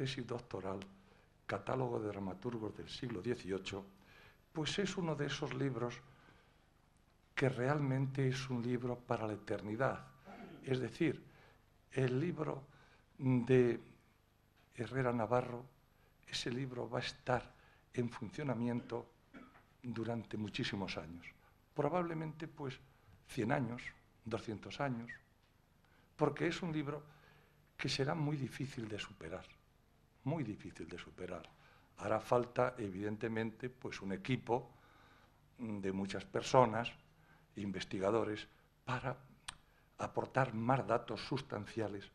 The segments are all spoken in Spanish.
tesis doctoral, Catálogo de dramaturgos del siglo XVIII, pues es uno de esos libros que realmente es un libro para la eternidad. Es decir, el libro de Herrera Navarro, ese libro va a estar en funcionamiento durante muchísimos años. Probablemente, pues, 100 años, 200 años, porque es un libro que será muy difícil de superar, muy difícil de superar. Hará falta, evidentemente, pues un equipo de muchas personas, investigadores, para aportar más datos sustanciales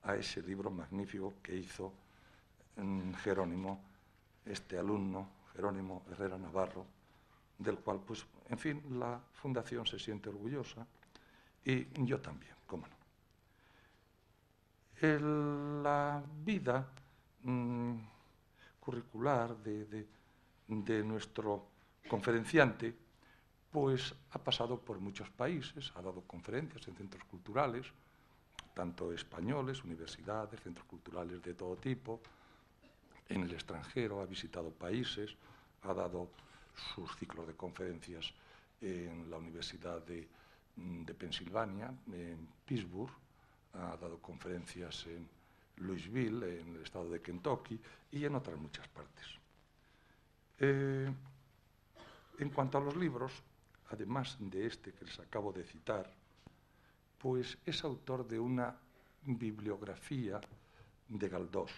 a ese libro magnífico que hizo Jerónimo, este alumno, Jerónimo Herrera Navarro, del cual, pues, en fin, la Fundación se siente orgullosa y yo también, cómo no. La vida curricular de nuestro conferenciante, pues ha pasado por muchos países, ha dado conferencias en centros culturales, tanto españoles, universidades, centros culturales de todo tipo, en el extranjero, ha visitado países, ha dado sus ciclos de conferencias en la Universidad de Pensilvania, en Pittsburgh, ha dado conferencias en Louisville, en el estado de Kentucky, y en otras muchas partes. En cuanto a los libros, además de este que les acabo de citar, pues es autor de una bibliografía de Galdós.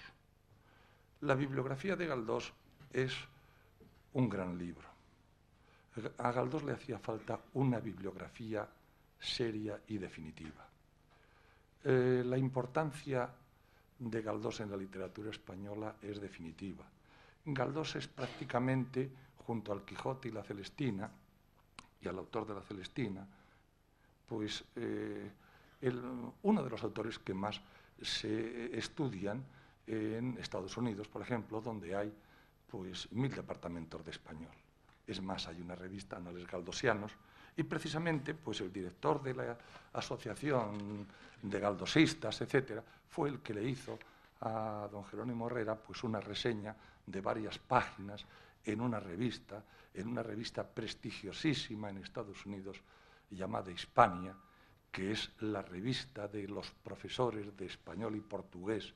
La bibliografía de Galdós es un gran libro. A Galdós le hacía falta una bibliografía seria y definitiva. La importancia de Galdós en la literatura española es definitiva. Galdós es prácticamente, junto al Quijote y la Celestina, y al autor de la Celestina, pues uno de los autores que más se estudian en Estados Unidos, por ejemplo, donde hay pues 1000 departamentos de español. Es más, hay una revista, Anales Galdosianos, y precisamente pues el director de la Asociación de Galdosistas, etcétera, fue el que le hizo a don Jerónimo Herrera pues una reseña de varias páginas en una revista prestigiosísima en Estados Unidos llamada Hispania, que es la revista de los profesores de español y portugués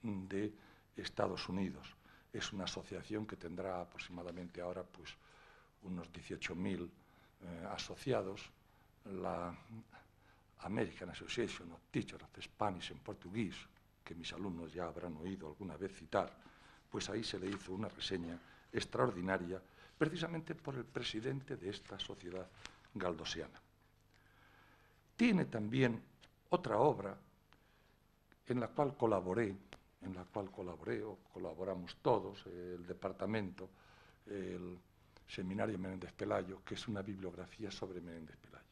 de Estados Unidos. Es una asociación que tendrá aproximadamente ahora pues unos 18.000 asociados, la American Association of Teachers of Spanish and Portuguese, que mis alumnos ya habrán oído alguna vez citar, pues ahí se le hizo una reseña extraordinaria precisamente por el presidente de esta sociedad galdosiana. Tiene también otra obra en la cual colaboré o colaboramos todos, el departamento, el Seminario Menéndez Pelayo, que es una bibliografía sobre Menéndez Pelayo.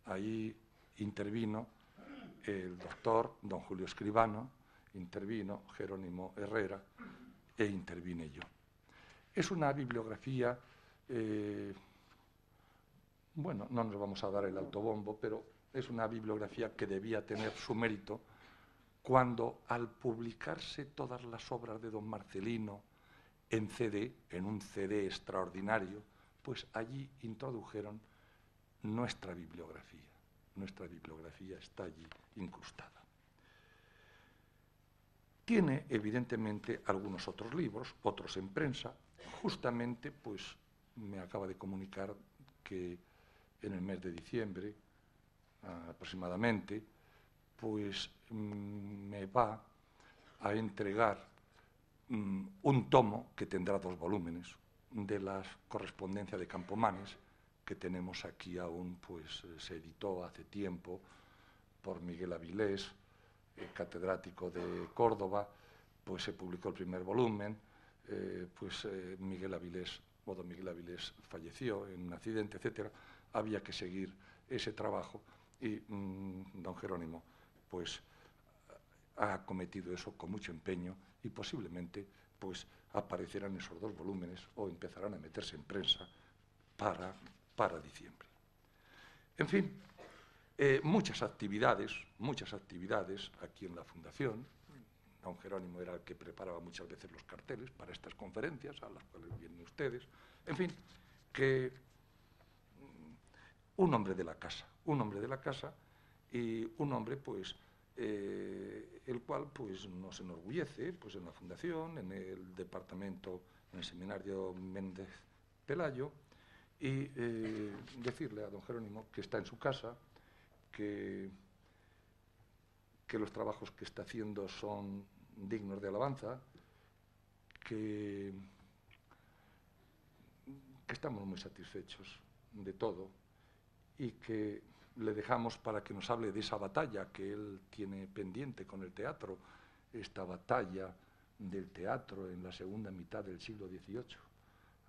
Ahí intervino el doctor don Julio Escribano, intervino Jerónimo Herrera e intervine yo. Es una bibliografía, bueno, no nos vamos a dar el autobombo, pero es una bibliografía que debía tener su mérito cuando, al publicarse todas las obras de don Marcelino en CD, en un CD extraordinario, pues allí introdujeron nuestra bibliografía. Nuestra bibliografía está allí incrustada. Tiene, evidentemente, algunos otros libros, otros en prensa. Justamente, pues, me acaba de comunicar que en el mes de diciembre, aproximadamente, pues me va a entregar un tomo que tendrá 2 volúmenes de la correspondencia de Campomanes, que tenemos aquí aún, pues se editó hace tiempo por Miguel Avilés, catedrático de Córdoba, pues se publicó el primer volumen, pues Miguel Avilés falleció en un accidente, etcétera. Había que seguir ese trabajo y don Jerónimo pues ha acometido eso con mucho empeño y posiblemente pues aparecerán esos 2 volúmenes o empezarán a meterse en prensa para diciembre. En fin, muchas actividades aquí en la Fundación, Don Jerónimo era el que preparaba muchas veces los carteles para estas conferencias, a las cuales vienen ustedes. En fin, que un hombre de la casa y un hombre, pues, el cual pues, nos enorgullece pues, en la Fundación, en el departamento, en el seminario Méndez Pelayo, y decirle a don Jerónimo que está en su casa, que los trabajos que está haciendo son dignos de alabanza, que estamos muy satisfechos de todo y que le dejamos para que nos hable de esa batalla que él tiene pendiente con el teatro, esta batalla del teatro en la segunda mitad del siglo XVIII.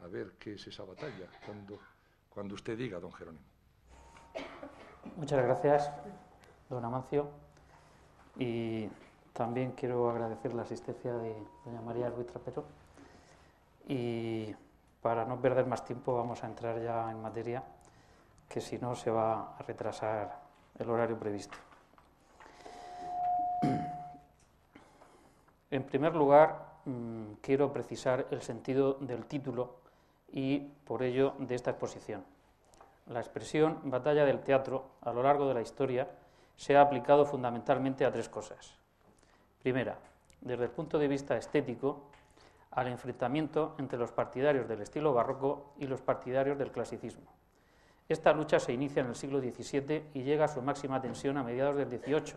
A ver qué es esa batalla, cuando usted diga, don Jerónimo. Muchas gracias, don Amancio. Y también quiero agradecer la asistencia de doña María Ruiz Trapero. Y para no perder más tiempo vamos a entrar ya en materia, que si no se va a retrasar el horario previsto. En primer lugar, quiero precisar el sentido del título y, por ello, de esta exposición. La expresión batalla del teatro, a lo largo de la historia, se ha aplicado fundamentalmente a tres cosas. Primera, desde el punto de vista estético, al enfrentamiento entre los partidarios del estilo barroco y los partidarios del clasicismo. Esta lucha se inicia en el siglo XVII y llega a su máxima tensión a mediados del XVIII,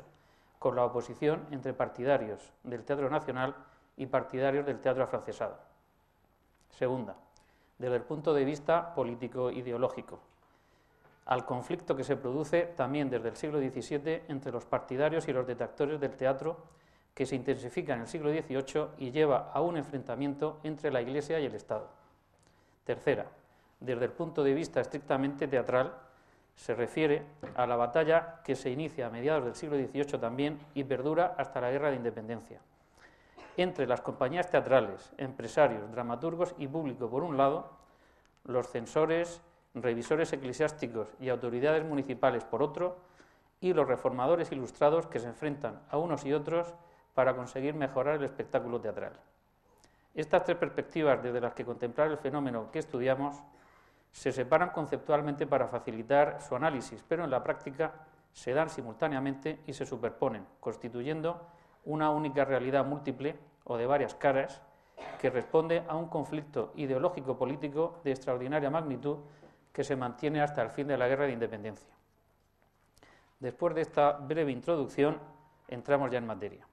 con la oposición entre partidarios del teatro nacional y partidarios del teatro afrancesado. Segunda, desde el punto de vista político-ideológico, al conflicto que se produce también desde el siglo XVII entre los partidarios y los detractores del teatro, que se intensifica en el siglo XVIII y lleva a un enfrentamiento entre la Iglesia y el Estado. Tercera, desde el punto de vista estrictamente teatral, se refiere a la batalla que se inicia a mediados del siglo XVIII también y perdura hasta la Guerra de Independencia, entre las compañías teatrales, empresarios, dramaturgos y público por un lado, los censores, revisores eclesiásticos y autoridades municipales por otro, y los reformadores ilustrados que se enfrentan a unos y otros para conseguir mejorar el espectáculo teatral. Estas tres perspectivas desde las que contemplar el fenómeno que estudiamos se separan conceptualmente para facilitar su análisis, pero en la práctica se dan simultáneamente y se superponen, constituyendo una única realidad múltiple o de varias caras que responde a un conflicto ideológico-político de extraordinaria magnitud que se mantiene hasta el fin de la Guerra de Independencia. Después de esta breve introducción, entramos ya en materia.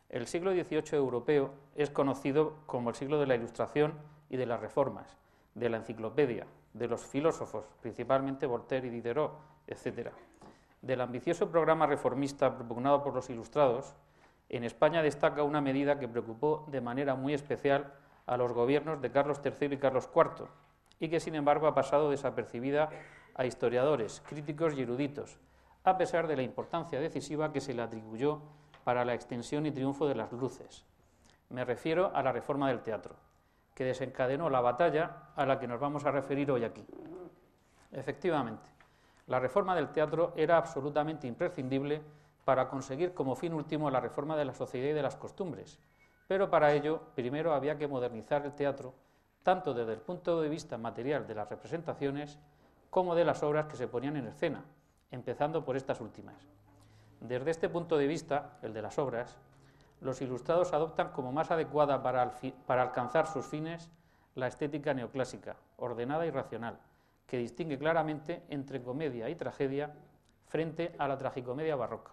El siglo XVIII europeo es conocido como el siglo de la Ilustración y de las reformas, de la enciclopedia, de los filósofos, principalmente Voltaire y Diderot, etc. Del ambicioso programa reformista propugnado por los ilustrados, en España destaca una medida que preocupó de manera muy especial a los gobiernos de Carlos III y Carlos IV, y que sin embargo ha pasado desapercibida a historiadores, críticos y eruditos, a pesar de la importancia decisiva que se le atribuyó para la extensión y triunfo de las luces. Me refiero a la reforma del teatro, que desencadenó la batalla a la que nos vamos a referir hoy aquí. Efectivamente, la reforma del teatro era absolutamente imprescindible para conseguir como fin último la reforma de la sociedad y de las costumbres, pero para ello primero había que modernizar el teatro, tanto desde el punto de vista material de las representaciones como de las obras que se ponían en escena, empezando por estas últimas. Desde este punto de vista, el de las obras, los ilustrados adoptan como más adecuada para alcanzar sus fines la estética neoclásica, ordenada y racional, que distingue claramente entre comedia y tragedia frente a la tragicomedia barroca.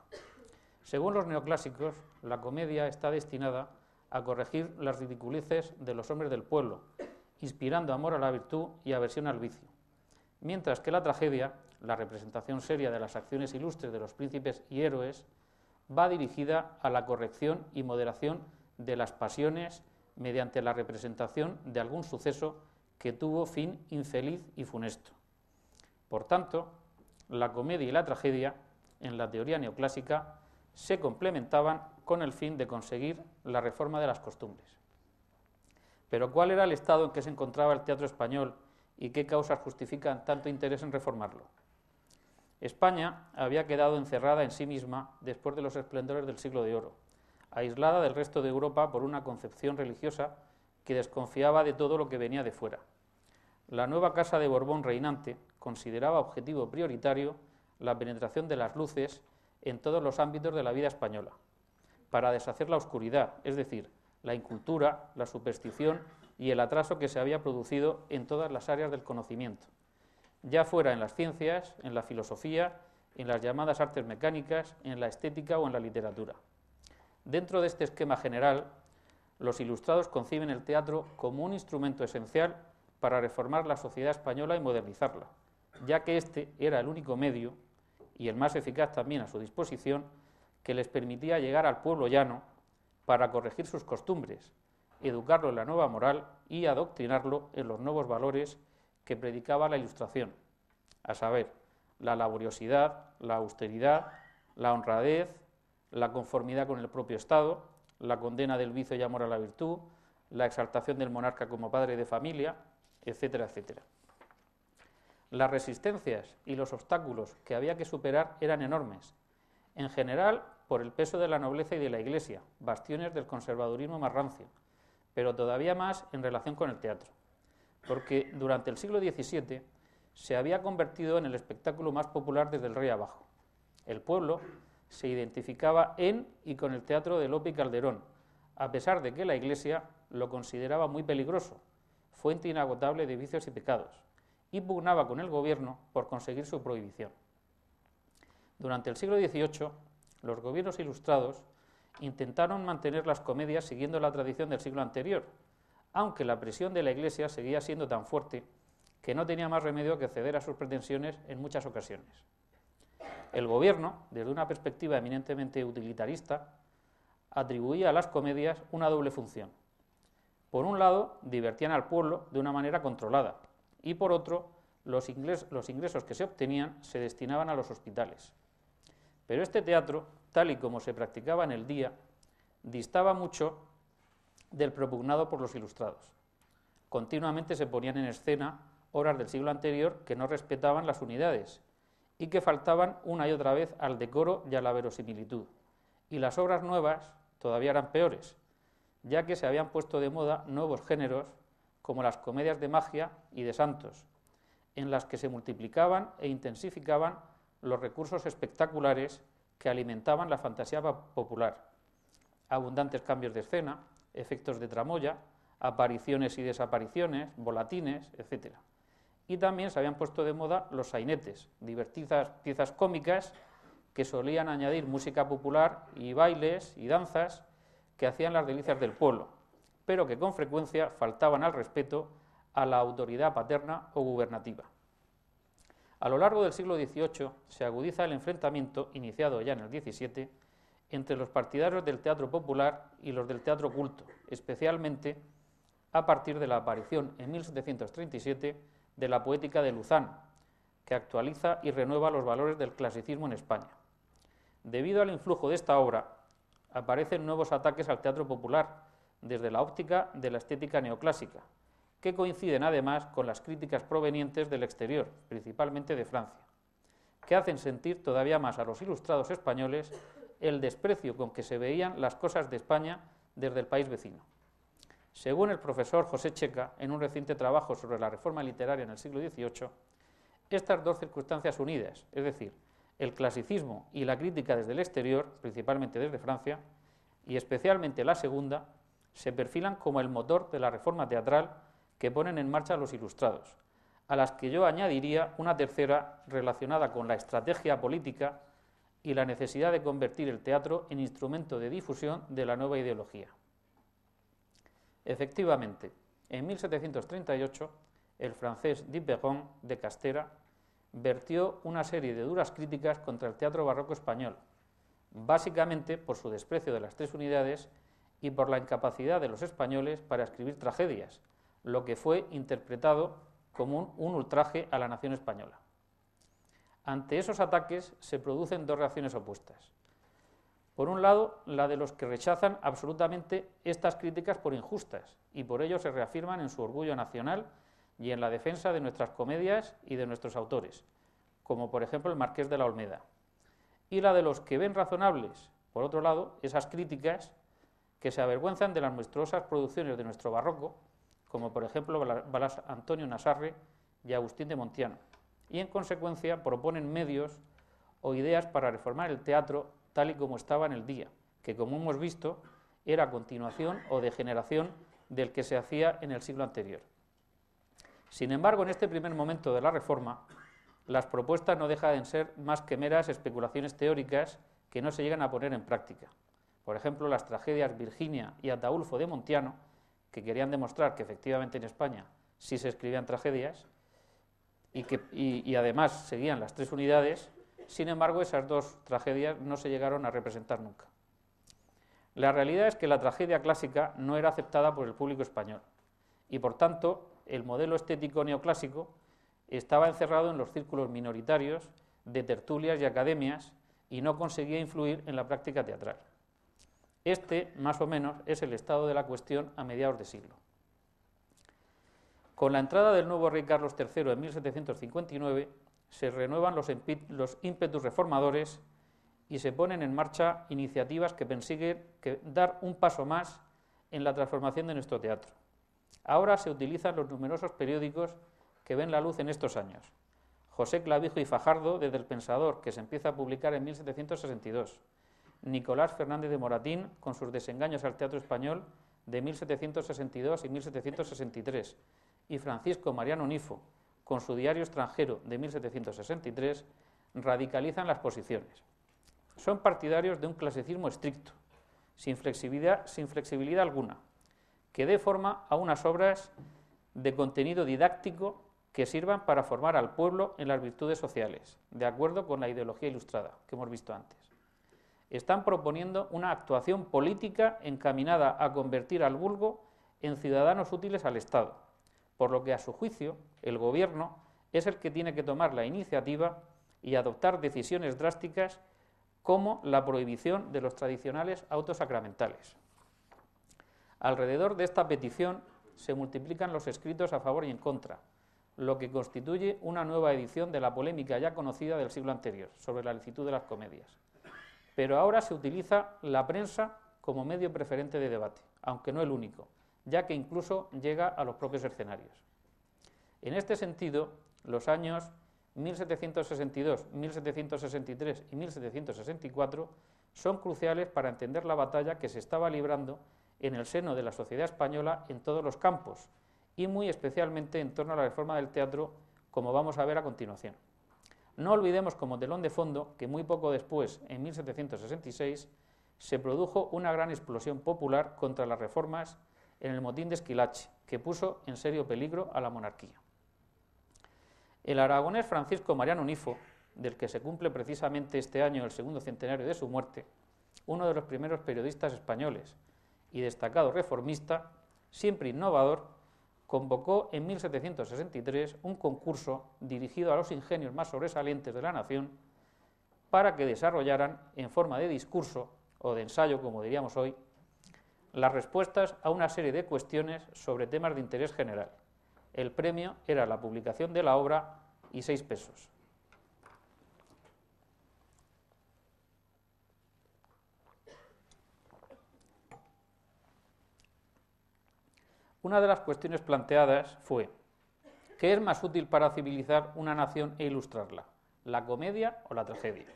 Según los neoclásicos, la comedia está destinada a corregir las ridiculeces de los hombres del pueblo, inspirando amor a la virtud y aversión al vicio, mientras que la tragedia, la representación seria de las acciones ilustres de los príncipes y héroes, va dirigida a la corrección y moderación de las pasiones mediante la representación de algún suceso que tuvo fin infeliz y funesto. Por tanto, la comedia y la tragedia, en la teoría neoclásica, se complementaban con el fin de conseguir la reforma de las costumbres. Pero ¿cuál era el estado en que se encontraba el teatro español y qué causas justifican tanto interés en reformarlo? España había quedado encerrada en sí misma después de los esplendores del siglo de oro, aislada del resto de Europa por una concepción religiosa que desconfiaba de todo lo que venía de fuera. La nueva Casa de Borbón reinante consideraba objetivo prioritario la penetración de las luces en todos los ámbitos de la vida española, para deshacer la oscuridad, es decir, la incultura, la superstición y el atraso que se había producido en todas las áreas del conocimiento, ya fuera en las ciencias, en la filosofía, en las llamadas artes mecánicas, en la estética o en la literatura. Dentro de este esquema general, los ilustrados conciben el teatro como un instrumento esencial para reformar la sociedad española y modernizarla, ya que este era el único medio, y el más eficaz también a su disposición, que les permitía llegar al pueblo llano para corregir sus costumbres, educarlo en la nueva moral y adoctrinarlo en los nuevos valores que predicaba la Ilustración, a saber, la laboriosidad, la austeridad, la honradez, la conformidad con el propio Estado, la condena del vicio y amor a la virtud, la exaltación del monarca como padre de familia, etcétera, etcétera. Las resistencias y los obstáculos que había que superar eran enormes, en general por el peso de la nobleza y de la Iglesia, bastiones del conservadurismo más rancio, pero todavía más en relación con el teatro, porque durante el siglo XVII se había convertido en el espectáculo más popular desde el rey abajo. El pueblo se identificaba en y con el teatro de Lope y Calderón, a pesar de que la Iglesia lo consideraba muy peligroso, fuente inagotable de vicios y pecados, y pugnaba con el gobierno por conseguir su prohibición. Durante el siglo XVIII, los gobiernos ilustrados intentaron mantener las comedias siguiendo la tradición del siglo anterior, aunque la presión de la Iglesia seguía siendo tan fuerte que no tenía más remedio que ceder a sus pretensiones en muchas ocasiones. El gobierno, desde una perspectiva eminentemente utilitarista, atribuía a las comedias una doble función. Por un lado, divertían al pueblo de una manera controlada, y por otro, los ingresos que se obtenían se destinaban a los hospitales. Pero este teatro, tal y como se practicaba en el día, distaba mucho del propugnado por los ilustrados. Continuamente se ponían en escena obras del siglo anterior que no respetaban las unidades y que faltaban una y otra vez al decoro y a la verosimilitud. Y las obras nuevas todavía eran peores, ya que se habían puesto de moda nuevos géneros como las comedias de magia y de santos, en las que se multiplicaban e intensificaban los recursos espectaculares que alimentaban la fantasía popular. Abundantes cambios de escena, efectos de tramoya, apariciones y desapariciones, volatines, etc. Y también se habían puesto de moda los sainetes, divertidas piezas cómicas que solían añadir música popular y bailes y danzas que hacían las delicias del pueblo, pero que con frecuencia faltaban al respeto a la autoridad paterna o gubernativa. A lo largo del siglo XVIII se agudiza el enfrentamiento, iniciado ya en el XVII, entre los partidarios del teatro popular y los del teatro culto, especialmente a partir de la aparición en 1737 de la Poética de Luzán, que actualiza y renueva los valores del clasicismo en España. Debido al influjo de esta obra, aparecen nuevos ataques al teatro popular, desde la óptica de la estética neoclásica, que coinciden además con las críticas provenientes del exterior, principalmente de Francia, que hacen sentir todavía más a los ilustrados españoles el desprecio con que se veían las cosas de España desde el país vecino. Según el profesor José Checa, en un reciente trabajo sobre la reforma literaria en el siglo XVIII, estas dos circunstancias unidas, es decir, el clasicismo y la crítica desde el exterior, principalmente desde Francia, y especialmente la segunda, se perfilan como el motor de la reforma teatral que ponen en marcha los ilustrados, a las que yo añadiría una tercera relacionada con la estrategia política y la necesidad de convertir el teatro en instrumento de difusión de la nueva ideología. Efectivamente, en 1738, el francés Diderot de Castera vertió una serie de duras críticas contra el teatro barroco español, básicamente por su desprecio de las tres unidades y por la incapacidad de los españoles para escribir tragedias, lo que fue interpretado como un ultraje a la nación española. Ante esos ataques se producen dos reacciones opuestas. Por un lado, la de los que rechazan absolutamente estas críticas por injustas y por ello se reafirman en su orgullo nacional y en la defensa de nuestras comedias y de nuestros autores, como por ejemplo el Marqués de la Olmeda. Y la de los que ven razonables, por otro lado, esas críticas que se avergüenzan de las monstruosas producciones de nuestro barroco, como por ejemplo Blas Antonio Nasarre y Agustín de Montiano, y en consecuencia proponen medios o ideas para reformar el teatro tal y como estaba en el día, que como hemos visto era continuación o degeneración del que se hacía en el siglo anterior. Sin embargo, en este primer momento de la reforma, las propuestas no dejan de ser más que meras especulaciones teóricas que no se llegan a poner en práctica. Por ejemplo, las tragedias Virginia y Ataulfo de Montiano, que querían demostrar que efectivamente en España sí se escribían tragedias y además seguían las tres unidades. Sin embargo, esas dos tragedias no se llegaron a representar nunca. La realidad es que la tragedia clásica no era aceptada por el público español y, por tanto, el modelo estético neoclásico estaba encerrado en los círculos minoritarios de tertulias y academias y no conseguía influir en la práctica teatral. Este, más o menos, es el estado de la cuestión a mediados de siglo. Con la entrada del nuevo rey Carlos III en 1759, se renuevan los ímpetus reformadores y se ponen en marcha iniciativas que persiguen dar un paso más en la transformación de nuestro teatro. Ahora se utilizan los numerosos periódicos que ven la luz en estos años. José Clavijo y Fajardo, desde El Pensador, que se empieza a publicar en 1762. Nicolás Fernández de Moratín, con sus Desengaños al teatro español, de 1762 y 1763. Y Francisco Mariano Nifo, con su Diario extranjero, de 1763, radicalizan las posiciones. Son partidarios de un clasicismo estricto, sin flexibilidad alguna, que dé forma a unas obras de contenido didáctico que sirvan para formar al pueblo en las virtudes sociales, de acuerdo con la ideología ilustrada que hemos visto antes. Están proponiendo una actuación política encaminada a convertir al vulgo en ciudadanos útiles al Estado, por lo que a su juicio el gobierno es el que tiene que tomar la iniciativa y adoptar decisiones drásticas como la prohibición de los tradicionales autos sacramentales. Alrededor de esta petición se multiplican los escritos a favor y en contra, lo que constituye una nueva edición de la polémica ya conocida del siglo anterior sobre la licitud de las comedias. Pero ahora se utiliza la prensa como medio preferente de debate, aunque no el único, ya que incluso llega a los propios escenarios. En este sentido, los años 1762, 1763 y 1764 son cruciales para entender la batalla que se estaba librando en el seno de la sociedad española en todos los campos, y muy especialmente en torno a la reforma del teatro, como vamos a ver a continuación. No olvidemos como telón de fondo que muy poco después, en 1766, se produjo una gran explosión popular contra las reformas en el motín de Esquilache, que puso en serio peligro a la monarquía. El aragonés Francisco Mariano Nifo, del que se cumple precisamente este año el segundo centenario de su muerte, uno de los primeros periodistas españoles y destacado reformista, siempre innovador, convocó en 1763 un concurso dirigido a los ingenios más sobresalientes de la nación para que desarrollaran en forma de discurso o de ensayo, como diríamos hoy, las respuestas a una serie de cuestiones sobre temas de interés general. El premio era la publicación de la obra y 6 pesos. Una de las cuestiones planteadas fue: ¿qué es más útil para civilizar una nación e ilustrarla, la comedia o la tragedia?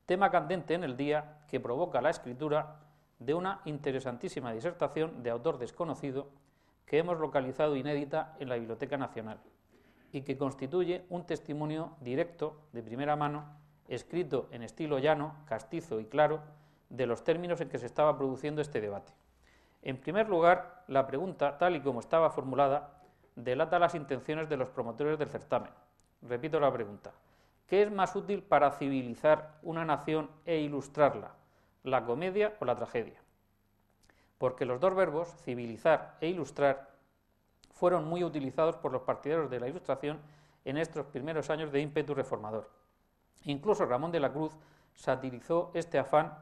Tema candente en el día que provoca la escritura de una interesantísima disertación de autor desconocido que hemos localizado inédita en la Biblioteca Nacional y que constituye un testimonio directo, de primera mano, escrito en estilo llano, castizo y claro, de los términos en que se estaba produciendo este debate. En primer lugar, la pregunta, tal y como estaba formulada, delata las intenciones de los promotores del certamen. Repito la pregunta: ¿qué es más útil para civilizar una nación e ilustrarla, la comedia o la tragedia? Porque los dos verbos, civilizar e ilustrar, fueron muy utilizados por los partidarios de la Ilustración en estos primeros años de ímpetu reformador. Incluso Ramón de la Cruz satirizó este afán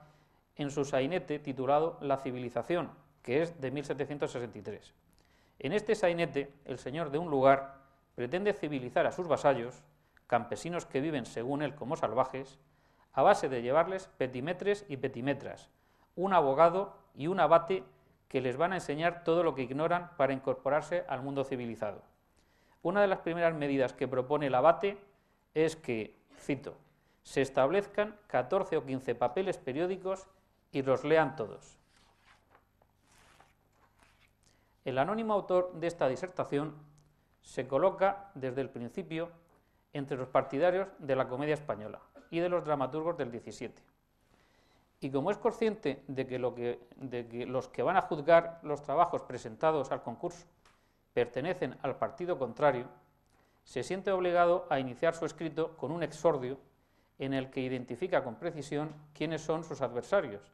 en su sainete titulado La civilización, que es de 1763. En este sainete, el señor de un lugar pretende civilizar a sus vasallos, campesinos que viven según él como salvajes, a base de llevarles petimetres y petimetras, un abogado y un abate que les van a enseñar todo lo que ignoran para incorporarse al mundo civilizado. Una de las primeras medidas que propone el abate es que, cito, se establezcan 14 o 15 papeles periódicos y los lean todos. El anónimo autor de esta disertación se coloca desde el principio entre los partidarios de la comedia española y de los dramaturgos del XVII. Y como es consciente de que los que van a juzgar los trabajos presentados al concurso pertenecen al partido contrario, se siente obligado a iniciar su escrito con un exordio en el que identifica con precisión quiénes son sus adversarios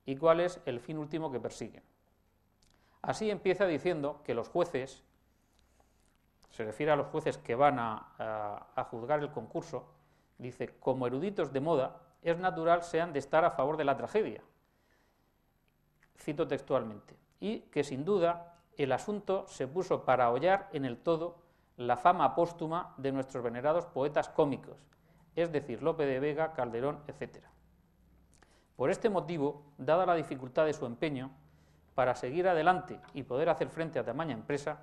y cuál es el fin último que persiguen. Así empieza diciendo que los jueces, se refiere a los jueces que van a juzgar el concurso, dice, como eruditos de moda, es natural sean de estar a favor de la tragedia, cito textualmente, y que sin duda el asunto se puso para hollar en el todo la fama póstuma de nuestros venerados poetas cómicos, es decir, Lope de Vega, Calderón, etc. Por este motivo, dada la dificultad de su empeño, para seguir adelante y poder hacer frente a tamaña empresa,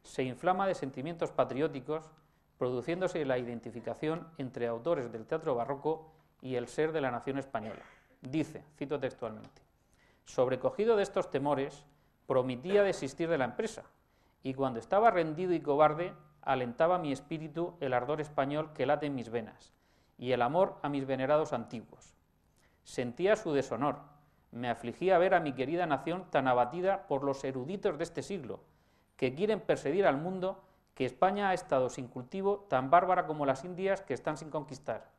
se inflama de sentimientos patrióticos, produciéndose la identificación entre autores del teatro barroco y el ser de la nación española. Dice, cito textualmente, sobrecogido de estos temores, prometía desistir de la empresa, y cuando estaba rendido y cobarde, alentaba mi espíritu el ardor español que late en mis venas, y el amor a mis venerados antiguos. Sentía su deshonor, me afligía ver a mi querida nación tan abatida por los eruditos de este siglo, que quieren perseguir al mundo que España ha estado sin cultivo, tan bárbara como las Indias que están sin conquistar,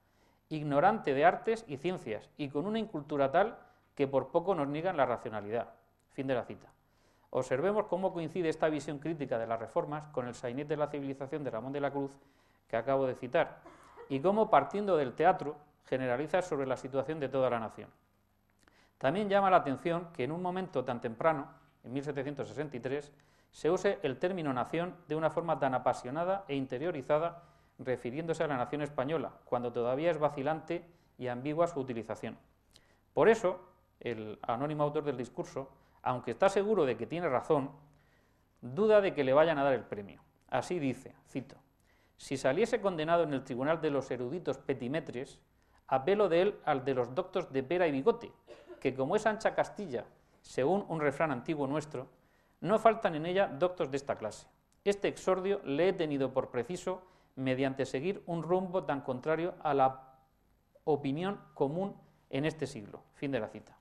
ignorante de artes y ciencias, y con una incultura tal que por poco nos niegan la racionalidad. Fin de la cita. Observemos cómo coincide esta visión crítica de las reformas con el sainete de la civilización de Ramón de la Cruz que acabo de citar, y cómo, partiendo del teatro, generaliza sobre la situación de toda la nación. También llama la atención que en un momento tan temprano, en 1763, se use el término nación de una forma tan apasionada e interiorizada, refiriéndose a la nación española, cuando todavía es vacilante y ambigua su utilización. Por eso, el anónimo autor del discurso, aunque está seguro de que tiene razón, duda de que le vayan a dar el premio. Así dice, cito, si saliese condenado en el tribunal de los eruditos petimetres, apelo de él al de los doctos de pera y bigote, que como es ancha Castilla, según un refrán antiguo nuestro, no faltan en ella doctos de esta clase. Este exordio le he tenido por preciso mediante seguir un rumbo tan contrario a la opinión común en este siglo. Fin de la cita.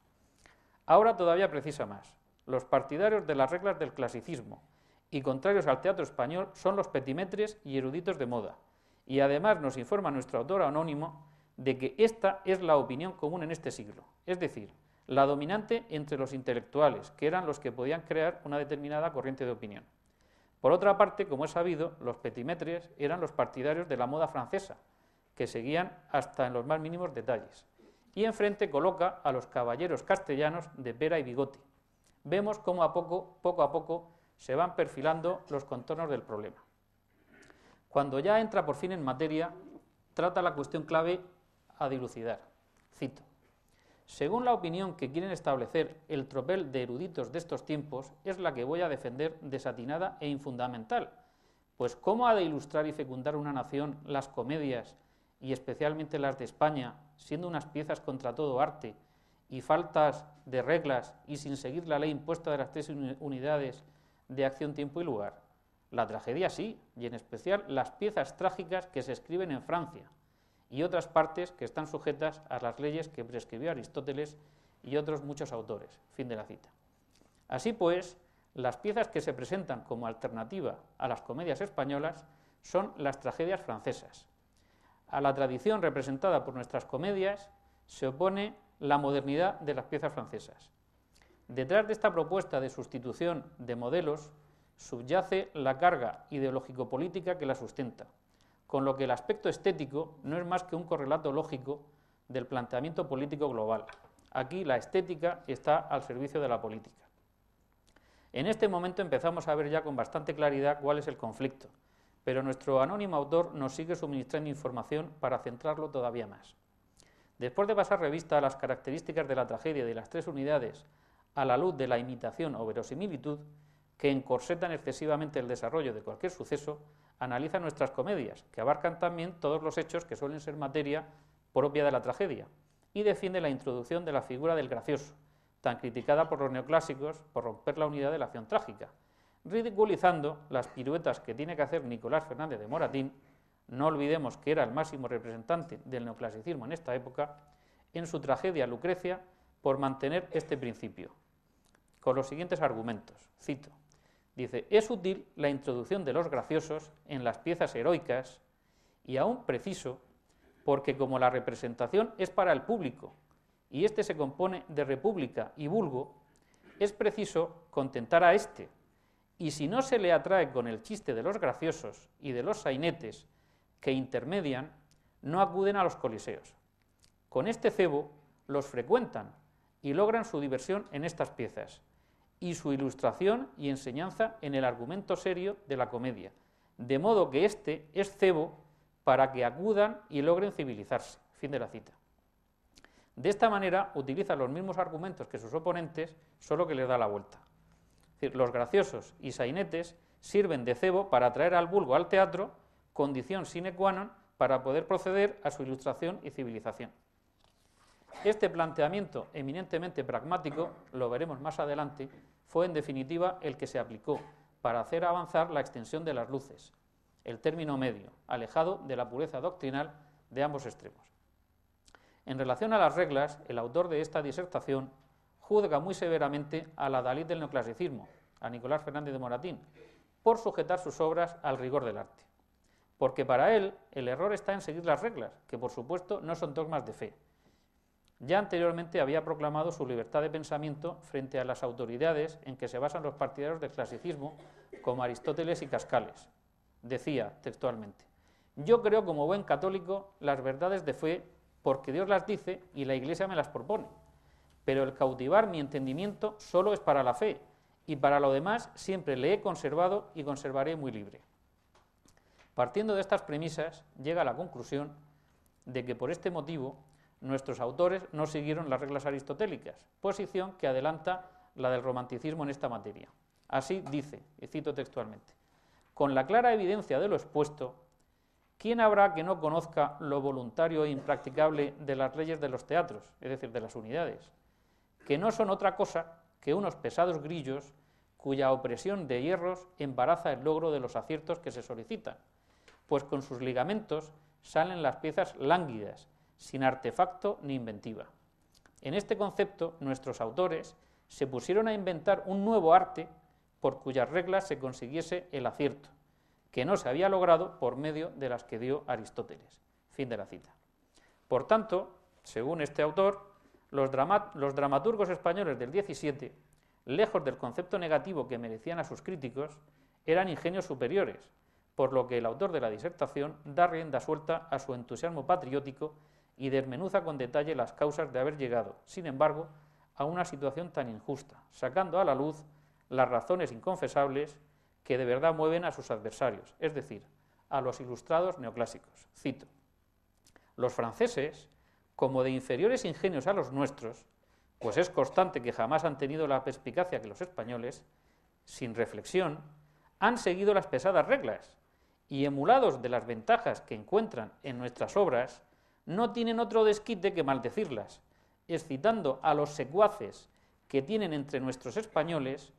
Ahora todavía precisa más. Los partidarios de las reglas del clasicismo y contrarios al teatro español son los petimetres y eruditos de moda. Y además nos informa nuestro autor anónimo de que esta es la opinión común en este siglo, es decir, la dominante entre los intelectuales, que eran los que podían crear una determinada corriente de opinión. Por otra parte, como es sabido, los petimetres eran los partidarios de la moda francesa, que seguían hasta en los más mínimos detalles. Y enfrente coloca a los caballeros castellanos de pera y bigote. Vemos cómo poco a poco, se van perfilando los contornos del problema. Cuando ya entra por fin en materia, trata la cuestión clave a dilucidar. Cito. Según la opinión que quieren establecer el tropel de eruditos de estos tiempos, es la que voy a defender desatinada e infundamental, pues ¿cómo ha de ilustrar y fecundar una nación las comedias, y especialmente las de España, siendo unas piezas contra todo arte, y faltas de reglas, y sin seguir la ley impuesta de las 3 unidades de acción, tiempo y lugar? La tragedia sí, y en especial las piezas trágicas que se escriben en Francia, y otras partes que están sujetas a las leyes que prescribió Aristóteles y otros muchos autores. Fin de la cita. Así pues, las piezas que se presentan como alternativa a las comedias españolas son las tragedias francesas. A la tradición representada por nuestras comedias se opone la modernidad de las piezas francesas. Detrás de esta propuesta de sustitución de modelos subyace la carga ideológico-política que la sustenta, con lo que el aspecto estético no es más que un correlato lógico del planteamiento político global. Aquí la estética está al servicio de la política. En este momento empezamos a ver ya con bastante claridad cuál es el conflicto, pero nuestro anónimo autor nos sigue suministrando información para centrarlo todavía más. Después de pasar revista a las características de la tragedia y de las 3 unidades a la luz de la imitación o verosimilitud, que encorsetan excesivamente el desarrollo de cualquier suceso, analiza nuestras comedias, que abarcan también todos los hechos que suelen ser materia propia de la tragedia, y defiende la introducción de la figura del gracioso, tan criticada por los neoclásicos por romper la unidad de la acción trágica, ridiculizando las piruetas que tiene que hacer Nicolás Fernández de Moratín, no olvidemos que era el máximo representante del neoclasicismo en esta época, en su tragedia Lucrecia, por mantener este principio, con los siguientes argumentos, cito, dice, es útil la introducción de los graciosos en las piezas heroicas y aún preciso porque como la representación es para el público y éste se compone de república y vulgo, es preciso contentar a éste, y si no se le atrae con el chiste de los graciosos y de los sainetes que intermedian, no acuden a los coliseos. Con este cebo los frecuentan y logran su diversión en estas piezas, y su ilustración y enseñanza en el argumento serio de la comedia, de modo que este es cebo para que acudan y logren civilizarse. Fin de la cita. De esta manera utiliza los mismos argumentos que sus oponentes, solo que les da la vuelta. Es decir, los graciosos y sainetes sirven de cebo para atraer al vulgo al teatro, condición sine qua non para poder proceder a su ilustración y civilización. Este planteamiento eminentemente pragmático, lo veremos más adelante, fue en definitiva el que se aplicó para hacer avanzar la extensión de las luces, el término medio, alejado de la pureza doctrinal de ambos extremos. En relación a las reglas, el autor de esta disertación juzga muy severamente al adalid del neoclasicismo, a Nicolás Fernández de Moratín, por sujetar sus obras al rigor del arte. Porque para él el error está en seguir las reglas, que por supuesto no son dogmas de fe. Ya anteriormente había proclamado su libertad de pensamiento frente a las autoridades en que se basan los partidarios del clasicismo, como Aristóteles y Cascales. Decía textualmente, yo creo como buen católico las verdades de fe porque Dios las dice y la Iglesia me las propone, pero el cautivar mi entendimiento solo es para la fe y para lo demás siempre le he conservado y conservaré muy libre. Partiendo de estas premisas, llega a la conclusión de que por este motivo nuestros autores no siguieron las reglas aristotélicas, posición que adelanta la del romanticismo en esta materia. Así dice, y cito textualmente, con la clara evidencia de lo expuesto, ¿quién habrá que no conozca lo voluntario e impracticable de las leyes de los teatros, es decir, de las unidades, que no son otra cosa que unos pesados grillos cuya opresión de hierros embaraza el logro de los aciertos que se solicitan, pues con sus ligamentos salen las piezas lánguidas, sin artefacto ni inventiva. En este concepto, nuestros autores se pusieron a inventar un nuevo arte por cuyas reglas se consiguiese el acierto, que no se había logrado por medio de las que dio Aristóteles. Fin de la cita. Por tanto, según este autor, los dramaturgos españoles del XVII, lejos del concepto negativo que merecían a sus críticos, eran ingenios superiores, por lo que el autor de la disertación da rienda suelta a su entusiasmo patriótico y desmenuza con detalle las causas de haber llegado, sin embargo, a una situación tan injusta, sacando a la luz las razones inconfesables que de verdad mueven a sus adversarios, es decir, a los ilustrados neoclásicos. Cito, los franceses, como de inferiores ingenios a los nuestros, pues es constante que jamás han tenido la perspicacia que los españoles, sin reflexión, han seguido las pesadas reglas y, emulados de las ventajas que encuentran en nuestras obras, no tienen otro desquite que maldecirlas, excitando a los secuaces que tienen entre nuestros españoles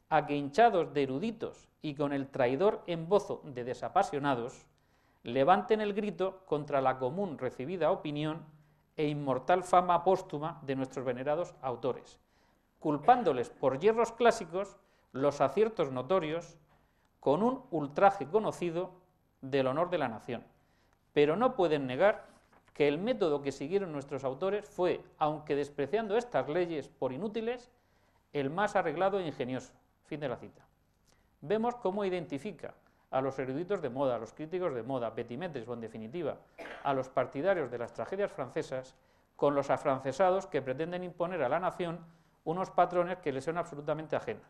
a que, hinchados de eruditos y con el traidor embozo de desapasionados, levanten el grito contra la común recibida opinión e inmortal fama póstuma de nuestros venerados autores, culpándoles por yerros clásicos los aciertos notorios con un ultraje conocido del honor de la nación. Pero no pueden negar que el método que siguieron nuestros autores fue, aunque despreciando estas leyes por inútiles, el más arreglado e ingenioso. Fin de la cita. Vemos cómo identifica a los eruditos de moda, a los críticos de moda, betimetres o, en definitiva, a los partidarios de las tragedias francesas, con los afrancesados que pretenden imponer a la nación unos patrones que les son absolutamente ajenos.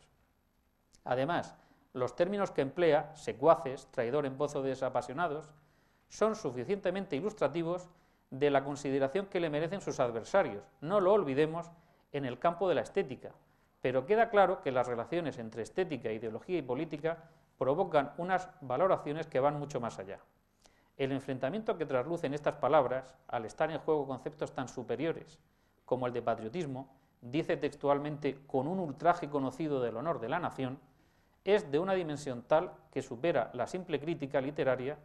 Además, los términos que emplea, secuaces, traidor, embozo de desapasionados, son suficientemente ilustrativos de la consideración que le merecen sus adversarios. No lo olvidemos en el campo de la estética, pero queda claro que las relaciones entre estética, ideología y política provocan unas valoraciones que van mucho más allá. El enfrentamiento que traslucen estas palabras, al estar en juego conceptos tan superiores como el de patriotismo, dice textualmente con un ultraje conocido del honor de la nación, es de una dimensión tal que supera la simple crítica literaria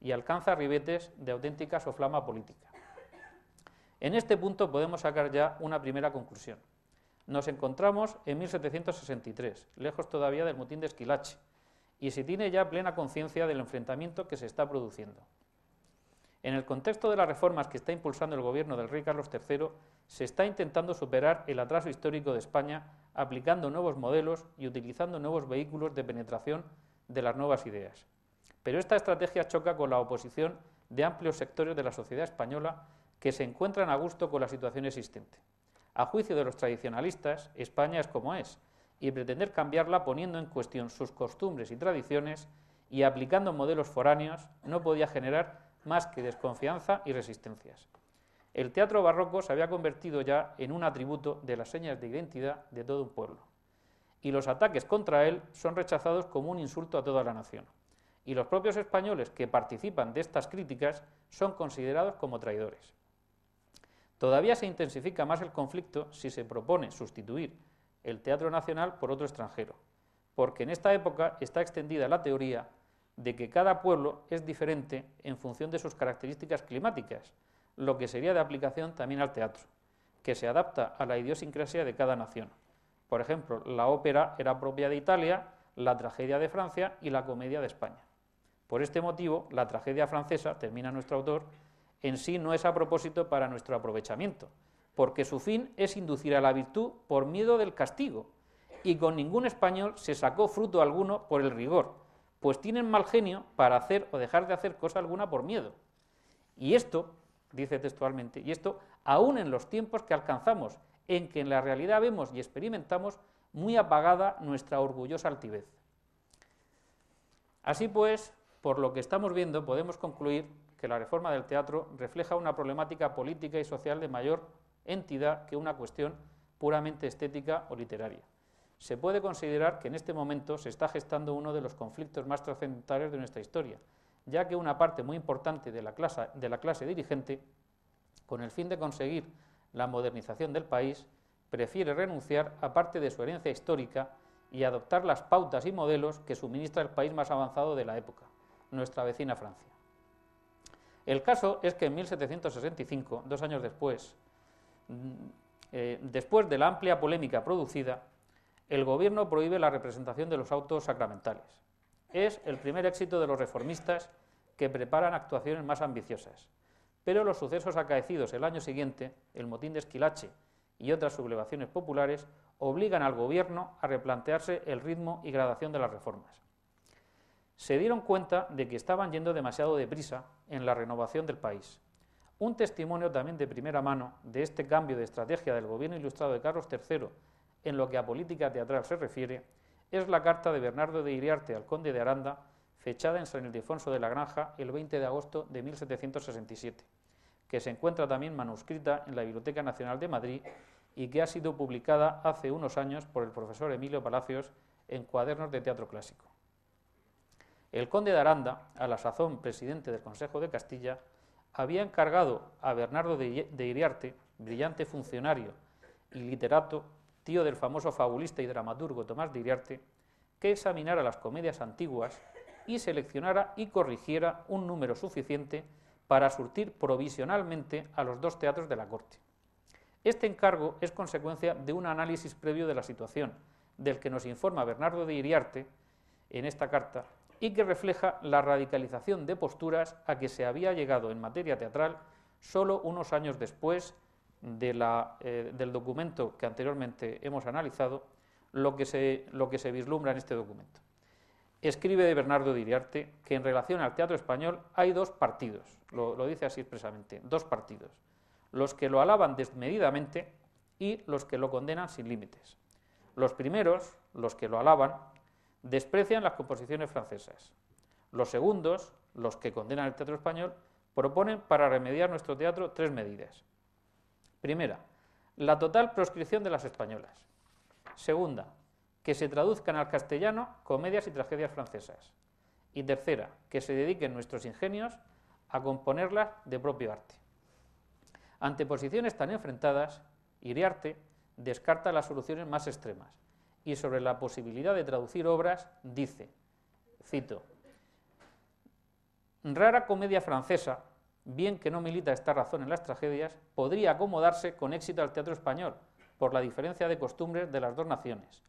y alcanza ribetes de auténtica soflama política. En este punto podemos sacar ya una primera conclusión. Nos encontramos en 1763, lejos todavía del motín de Esquilache, y se tiene ya plena conciencia del enfrentamiento que se está produciendo. En el contexto de las reformas que está impulsando el gobierno del rey Carlos III, se está intentando superar el atraso histórico de España aplicando nuevos modelos y utilizando nuevos vehículos de penetración de las nuevas ideas. Pero esta estrategia choca con la oposición de amplios sectores de la sociedad española que se encuentran a gusto con la situación existente. A juicio de los tradicionalistas, España es como es, y pretender cambiarla poniendo en cuestión sus costumbres y tradiciones y aplicando modelos foráneos no podía generar más que desconfianza y resistencias. El teatro barroco se había convertido ya en un atributo de las señas de identidad de todo un pueblo, y los ataques contra él son rechazados como un insulto a toda la nación, y los propios españoles que participan de estas críticas son considerados como traidores. Todavía se intensifica más el conflicto si se propone sustituir el teatro nacional por otro extranjero, porque en esta época está extendida la teoría de que cada pueblo es diferente en función de sus características climáticas, lo que sería de aplicación también al teatro, que se adapta a la idiosincrasia de cada nación. Por ejemplo, la ópera era propia de Italia, la tragedia de Francia y la comedia de España. Por este motivo, la tragedia francesa, termina nuestro autor, en sí no es a propósito para nuestro aprovechamiento, porque su fin es inducir a la virtud por miedo del castigo, y con ningún español se sacó fruto alguno por el rigor, pues tienen mal genio para hacer o dejar de hacer cosa alguna por miedo. Y esto, dice textualmente, y esto aún en los tiempos que alcanzamos, en que en la realidad vemos y experimentamos muy apagada nuestra orgullosa altivez. Así pues, por lo que estamos viendo, podemos concluir que la reforma del teatro refleja una problemática política y social de mayor entidad que una cuestión puramente estética o literaria. Se puede considerar que en este momento se está gestando uno de los conflictos más trascendentales de nuestra historia, ya que una parte muy importante de la clase dirigente, con el fin de conseguir la modernización del país, prefiere renunciar a parte de su herencia histórica y adoptar las pautas y modelos que suministra el país más avanzado de la época, nuestra vecina Francia. El caso es que en 1765, 2 años después, después de la amplia polémica producida, el gobierno prohíbe la representación de los autos sacramentales. Es el primer éxito de los reformistas que preparan actuaciones más ambiciosas, pero los sucesos acaecidos el año siguiente, el motín de Esquilache y otras sublevaciones populares, obligan al gobierno a replantearse el ritmo y gradación de las reformas. Se dieron cuenta de que estaban yendo demasiado deprisa en la renovación del país. Un testimonio también de primera mano de este cambio de estrategia del gobierno ilustrado de Carlos III en lo que a política teatral se refiere es la carta de Bernardo de Iriarte al conde de Aranda, fechada en San Ildefonso de la Granja el 20 de agosto de 1767, que se encuentra también manuscrita en la Biblioteca Nacional de Madrid y que ha sido publicada hace unos años por el profesor Emilio Palacios en Cuadernos de Teatro Clásico. El conde de Aranda, a la sazón presidente del Consejo de Castilla, había encargado a Bernardo de Iriarte, brillante funcionario y literato, tío del famoso fabulista y dramaturgo Tomás de Iriarte, que examinara las comedias antiguas y seleccionara y corrigiera un número suficiente para surtir provisionalmente a los 2 teatros de la corte. Este encargo es consecuencia de un análisis previo de la situación, del que nos informa Bernardo de Iriarte en esta carta, y que refleja la radicalización de posturas a que se había llegado en materia teatral solo unos años después del documento que anteriormente hemos analizado, lo que se vislumbra en este documento. Escribe de Bernardo de Iriarte que en relación al teatro español hay 2 partidos, lo dice así expresamente, 2 partidos, los que lo alaban desmedidamente y los que lo condenan sin límites. Los primeros, los que lo alaban, desprecian las composiciones francesas. Los segundos, los que condenan el teatro español, proponen para remediar nuestro teatro 3 medidas. Primera, la total proscripción de las españolas. Segunda, que se traduzcan al castellano comedias y tragedias francesas. Y tercera, que se dediquen nuestros ingenios a componerlas de propio arte. Ante posiciones tan enfrentadas, Iriarte descarta las soluciones más extremas y sobre la posibilidad de traducir obras dice, cito, rara comedia francesa, bien que no milita esta razón en las tragedias, podría acomodarse con éxito al teatro español, por la diferencia de costumbres de las dos naciones,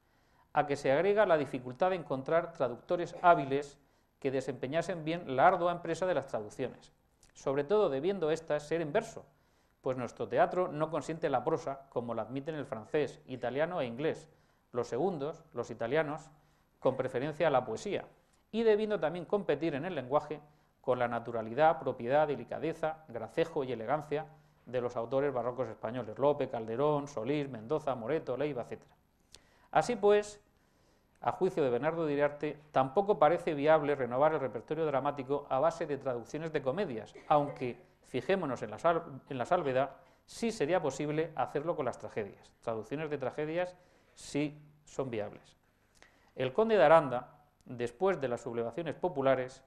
a que se agrega la dificultad de encontrar traductores hábiles que desempeñasen bien la ardua empresa de las traducciones, sobre todo debiendo éstas ser en verso, pues nuestro teatro no consiente la prosa como la admiten el francés, italiano e inglés, los segundos, los italianos, con preferencia a la poesía, y debiendo también competir en el lenguaje con la naturalidad, propiedad, delicadeza, gracejo y elegancia de los autores barrocos españoles, Lope, Calderón, Solís, Mendoza, Moreto, Leiva, etc. Así pues, a juicio de Bernardo de Iriarte, tampoco parece viable renovar el repertorio dramático a base de traducciones de comedias, aunque, fijémonos en la salvedad, sí sería posible hacerlo con las tragedias. Traducciones de tragedias sí son viables. El conde de Aranda, después de las sublevaciones populares,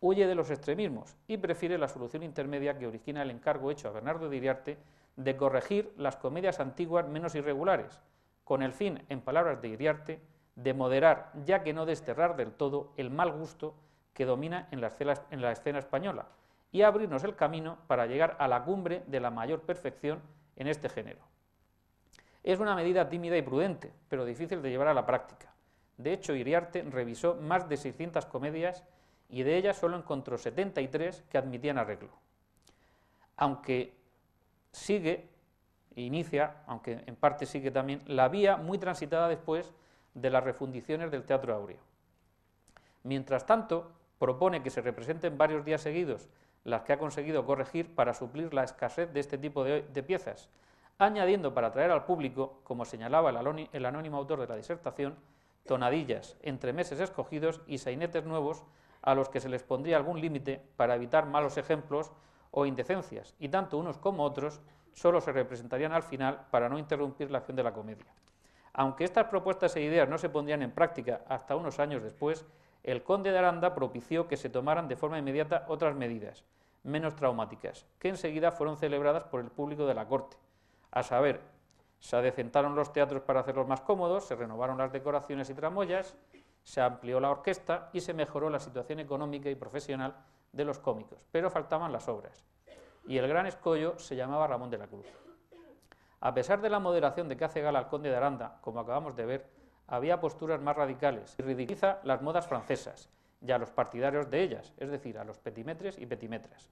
huye de los extremismos y prefiere la solución intermedia que origina el encargo hecho a Bernardo de Iriarte de corregir las comedias antiguas menos irregulares, con el fin, en palabras de Iriarte, de moderar, ya que no desterrar del todo, el mal gusto que domina en la escena española y abrirnos el camino para llegar a la cumbre de la mayor perfección en este género. Es una medida tímida y prudente, pero difícil de llevar a la práctica. De hecho, Iriarte revisó más de 600 comedias y de ellas solo encontró 73 que admitían arreglo. Aunque aunque en parte sigue también, la vía muy transitada después de las refundiciones del Teatro Áureo. Mientras tanto, propone que se representen varios días seguidos las que ha conseguido corregir para suplir la escasez de este tipo de piezas, añadiendo para atraer al público, como señalaba el anónimo autor de la disertación, tonadillas, entremeses escogidos y sainetes nuevos a los que se les pondría algún límite para evitar malos ejemplos o indecencias, y tanto unos como otros solo se representarían al final para no interrumpir la acción de la comedia. Aunque estas propuestas e ideas no se pondrían en práctica hasta unos años después, el conde de Aranda propició que se tomaran de forma inmediata otras medidas, menos traumáticas, que enseguida fueron celebradas por el público de la corte, a saber, se adecentaron los teatros para hacerlos más cómodos, se renovaron las decoraciones y tramoyas, se amplió la orquesta y se mejoró la situación económica y profesional de los cómicos, pero faltaban las obras, y el gran escollo se llamaba Ramón de la Cruz. A pesar de la moderación de que hace gala el conde de Aranda, como acabamos de ver, había posturas más radicales y ridiculiza las modas francesas y a los partidarios de ellas, es decir, a los petimetres y petimetras.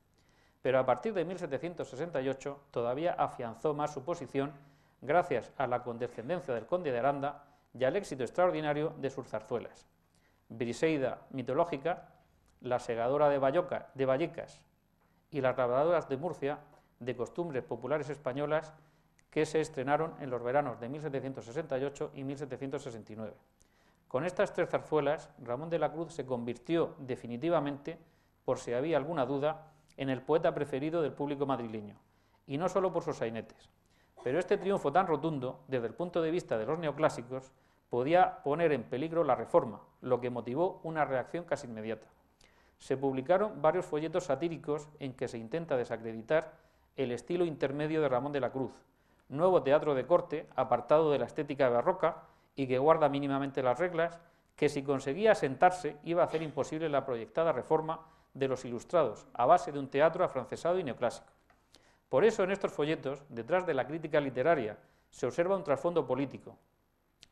Pero a partir de 1768 todavía afianzó más su posición gracias a la condescendencia del conde de Aranda y al éxito extraordinario de sus zarzuelas. Briseida mitológica, La segadora de Vallecas y Las labradoras de Murcia, de costumbres populares españolas, que se estrenaron en los veranos de 1768 y 1769. Con estas tres zarzuelas, Ramón de la Cruz se convirtió definitivamente, por si había alguna duda, en el poeta preferido del público madrileño, y no solo por sus sainetes. Pero este triunfo tan rotundo, desde el punto de vista de los neoclásicos, podía poner en peligro la Reforma, lo que motivó una reacción casi inmediata. Se publicaron varios folletos satíricos en que se intenta desacreditar el estilo intermedio de Ramón de la Cruz, nuevo teatro de corte, apartado de la estética barroca y que guarda mínimamente las reglas, que si conseguía asentarse iba a hacer imposible la proyectada reforma de los ilustrados, a base de un teatro afrancesado y neoclásico. Por eso en estos folletos, detrás de la crítica literaria, se observa un trasfondo político,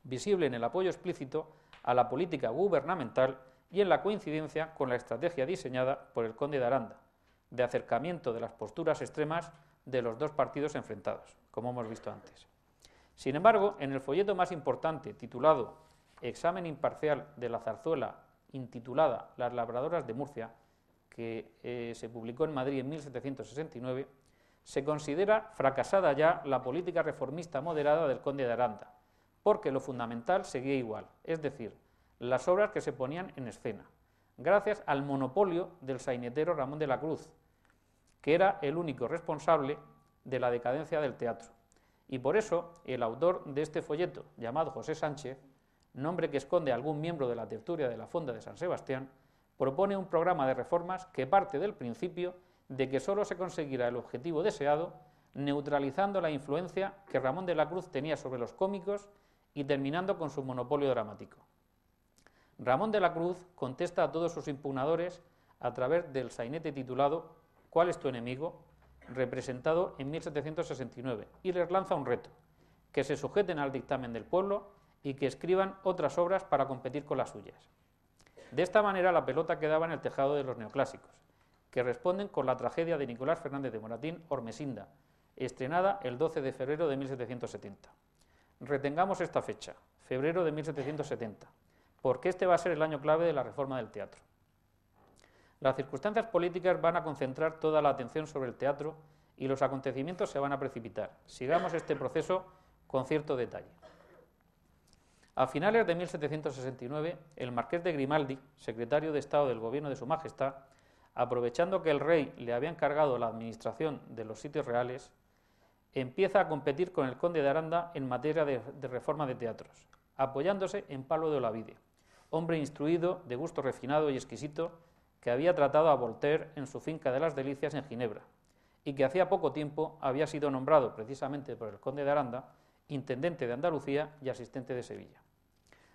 visible en el apoyo explícito a la política gubernamental y en la coincidencia con la estrategia diseñada por el conde de Aranda, de acercamiento de las posturas extremas de los dos partidos enfrentados, como hemos visto antes. Sin embargo, en el folleto más importante, titulado Examen imparcial de la zarzuela, intitulada Las labradoras de Murcia, que se publicó en Madrid en 1769, se considera fracasada ya la política reformista moderada del conde de Aranda, porque lo fundamental seguía igual, es decir, las obras que se ponían en escena, gracias al monopolio del sainetero Ramón de la Cruz, que era el único responsable de la decadencia del teatro, y por eso el autor de este folleto, llamado José Sánchez, nombre que esconde a algún miembro de la tertulia de la Fonda de San Sebastián, propone un programa de reformas que parte del principio de que sólo se conseguirá el objetivo deseado neutralizando la influencia que Ramón de la Cruz tenía sobre los cómicos y terminando con su monopolio dramático. Ramón de la Cruz contesta a todos sus impugnadores a través del sainete titulado ¿Cuál es tu enemigo?, representado en 1769, y les lanza un reto, que se sujeten al dictamen del pueblo y que escriban otras obras para competir con las suyas. De esta manera la pelota quedaba en el tejado de los neoclásicos, que responden con la tragedia de Nicolás Fernández de Moratín, Ormesinda, estrenada el 12 de febrero de 1770. Retengamos esta fecha, febrero de 1770, porque este va a ser el año clave de la reforma del teatro. Las circunstancias políticas van a concentrar toda la atención sobre el teatro y los acontecimientos se van a precipitar. Sigamos este proceso con cierto detalle. A finales de 1769, el marqués de Grimaldi, secretario de Estado del gobierno de Su Majestad, aprovechando que el rey le había encargado la administración de los sitios reales, empieza a competir con el conde de Aranda en materia de reforma de teatros, apoyándose en Pablo de Olavide, hombre instruido, de gusto refinado y exquisito, que había tratado a Voltaire en su finca de las Delicias en Ginebra, y que hacía poco tiempo había sido nombrado, precisamente por el conde de Aranda, intendente de Andalucía y asistente de Sevilla.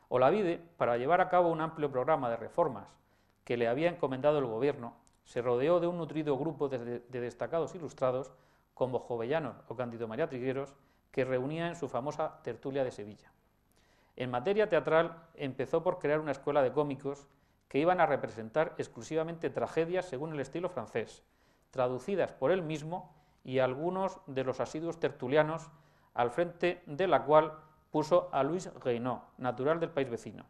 Olavide, para llevar a cabo un amplio programa de reformas que le había encomendado el gobierno, se rodeó de un nutrido grupo de destacados ilustrados, como Jovellanos o Cándido María Trigueros, que reunía en su famosa tertulia de Sevilla. En materia teatral, empezó por crear una escuela de cómicos que iban a representar exclusivamente tragedias según el estilo francés, traducidas por él mismo y algunos de los asiduos tertulianos, al frente de la cual puso a Louis Reinaud, natural del país vecino,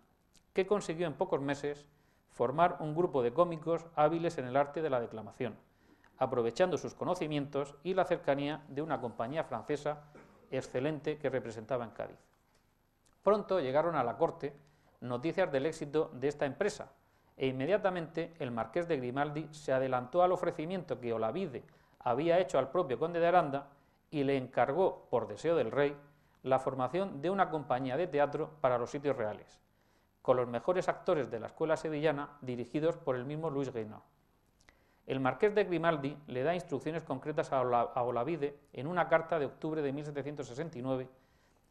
que consiguió en pocos meses formar un grupo de cómicos hábiles en el arte de la declamación, aprovechando sus conocimientos y la cercanía de una compañía francesa excelente que representaba en Cádiz. Pronto llegaron a la corte noticias del éxito de esta empresa, e inmediatamente el marqués de Grimaldi se adelantó al ofrecimiento que Olavide había hecho al propio conde de Aranda y le encargó, por deseo del rey, la formación de una compañía de teatro para los sitios reales, con los mejores actores de la escuela sevillana dirigidos por el mismo Louis Reinaud. El marqués de Grimaldi le da instrucciones concretas a Olavide en una carta de octubre de 1769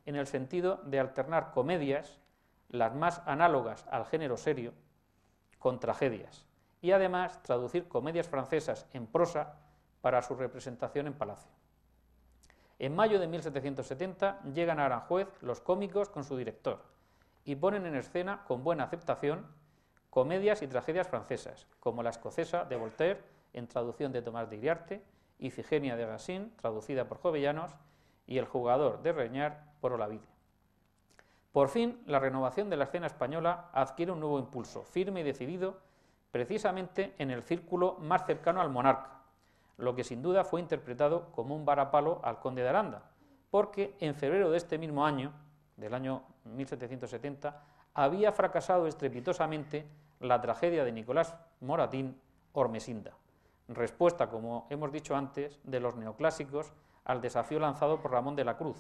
en el sentido de alternar comedias, las más análogas al género serio, con tragedias, y además traducir comedias francesas en prosa para su representación en Palacio. En mayo de 1770 llegan a Aranjuez los cómicos con su director y ponen en escena con buena aceptación comedias y tragedias francesas, como La escocesa de Voltaire, en traducción de Tomás de Iriarte, Ifigenia de Racine, traducida por Jovellanos, y El jugador de Reñar por Olavide. Por fin, la renovación de la escena española adquiere un nuevo impulso, firme y decidido, precisamente en el círculo más cercano al monarca, lo que sin duda fue interpretado como un varapalo al conde de Aranda, porque en febrero de este mismo año, del año 1770, había fracasado estrepitosamente la tragedia de Nicolás Moratín, Ormesinda, respuesta, como hemos dicho antes, de los neoclásicos al desafío lanzado por Ramón de la Cruz,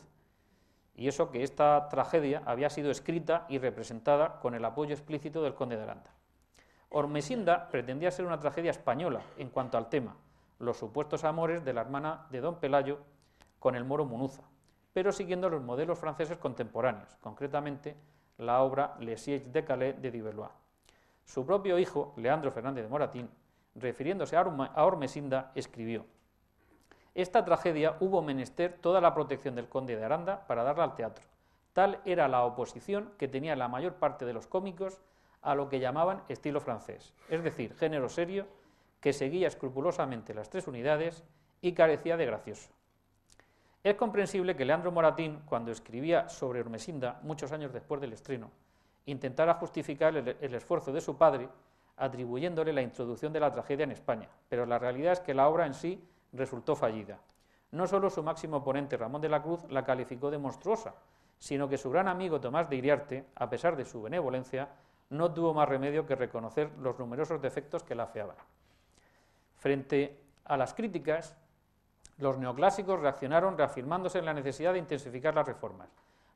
y eso que esta tragedia había sido escrita y representada con el apoyo explícito del conde de Aranda. Ormesinda pretendía ser una tragedia española en cuanto al tema, los supuestos amores de la hermana de don Pelayo con el moro Munuza, pero siguiendo los modelos franceses contemporáneos, concretamente la obra Les Sièges de Calais de Diverlois. Su propio hijo, Leandro Fernández de Moratín, refiriéndose a Ormesinda, escribió: esta tragedia hubo menester toda la protección del conde de Aranda para darla al teatro. Tal era la oposición que tenía la mayor parte de los cómicos a lo que llamaban estilo francés, es decir, género serio, que seguía escrupulosamente las tres unidades y carecía de gracioso. Es comprensible que Leandro Moratín, cuando escribía sobre Ormesinda, muchos años después del estreno, intentara justificar el esfuerzo de su padre atribuyéndole la introducción de la tragedia en España, pero la realidad es que la obra en sí resultó fallida. No solo su máximo oponente, Ramón de la Cruz, la calificó de monstruosa, sino que su gran amigo Tomás de Iriarte, a pesar de su benevolencia, no tuvo más remedio que reconocer los numerosos defectos que la afeaban. Frente a las críticas, Los neoclásicos reaccionaron reafirmándose en la necesidad de intensificar las reformas.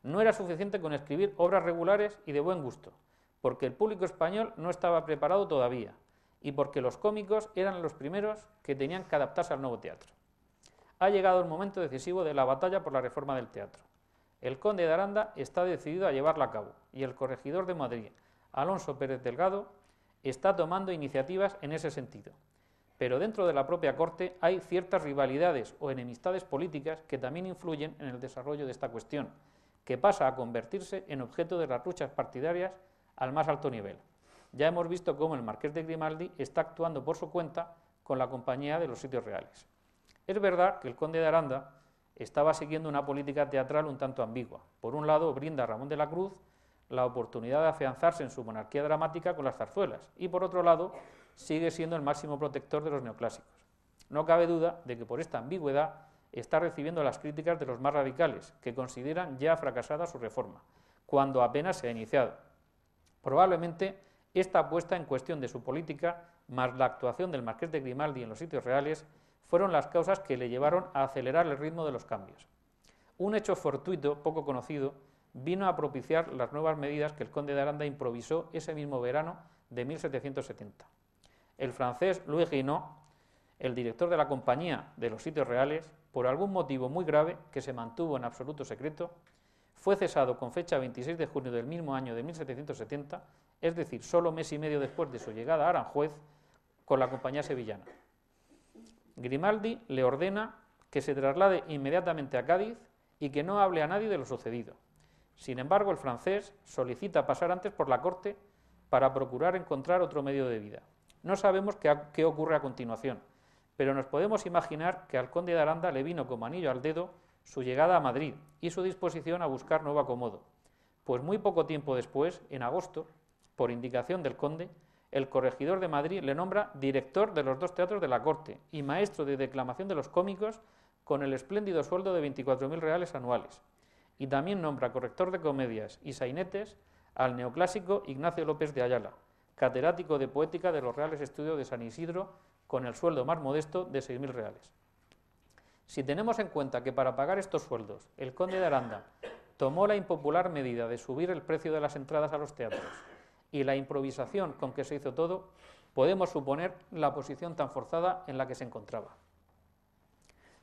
No era suficiente con escribir obras regulares y de buen gusto, porque el público español no estaba preparado todavía y porque los cómicos eran los primeros que tenían que adaptarse al nuevo teatro. Ha llegado el momento decisivo de la batalla por la reforma del teatro. El conde de Aranda está decidido a llevarla a cabo y el corregidor de Madrid, Alonso Pérez Delgado, está tomando iniciativas en ese sentido. Pero dentro de la propia corte hay ciertas rivalidades o enemistades políticas que también influyen en el desarrollo de esta cuestión, que pasa a convertirse en objeto de las luchas partidarias al más alto nivel. Ya hemos visto cómo el marqués de Grimaldi está actuando por su cuenta con la Compañía de los Sitios Reales. Es verdad que el conde de Aranda estaba siguiendo una política teatral un tanto ambigua. Por un lado, brinda a Ramón de la Cruz la oportunidad de afianzarse en su monarquía dramática con las zarzuelas y, por otro lado, sigue siendo el máximo protector de los neoclásicos. No cabe duda de que por esta ambigüedad está recibiendo las críticas de los más radicales, que consideran ya fracasada su reforma, cuando apenas se ha iniciado. Probablemente esta puesta en cuestión de su política, más la actuación del marqués de Grimaldi en los Sitios Reales, fueron las causas que le llevaron a acelerar el ritmo de los cambios. Un hecho fortuito, poco conocido, vino a propiciar las nuevas medidas que el conde de Aranda improvisó ese mismo verano de 1770. El francés Louis Guinaud, el director de la Compañía de los Sitios Reales, por algún motivo muy grave que se mantuvo en absoluto secreto, fue cesado con fecha 26 de junio del mismo año de 1770, es decir, solo mes y medio después de su llegada a Aranjuez con la Compañía Sevillana. Grimaldi le ordena que se traslade inmediatamente a Cádiz y que no hable a nadie de lo sucedido. Sin embargo, el francés solicita pasar antes por la corte para procurar encontrar otro medio de vida. No sabemos qué ocurre a continuación, pero nos podemos imaginar que al conde de Aranda le vino como anillo al dedo su llegada a Madrid y su disposición a buscar nuevo acomodo, pues muy poco tiempo después, en agosto, por indicación del conde, el corregidor de Madrid le nombra director de los dos teatros de la corte y maestro de declamación de los cómicos con el espléndido sueldo de 24.000 reales anuales, y también nombra corrector de comedias y sainetes al neoclásico Ignacio López de Ayala, catedrático de poética de los Reales Estudios de San Isidro, con el sueldo más modesto de 6.000 reales. Si tenemos en cuenta que para pagar estos sueldos el conde de Aranda tomó la impopular medida de subir el precio de las entradas a los teatros y la improvisación con que se hizo todo, podemos suponer la posición tan forzada en la que se encontraba.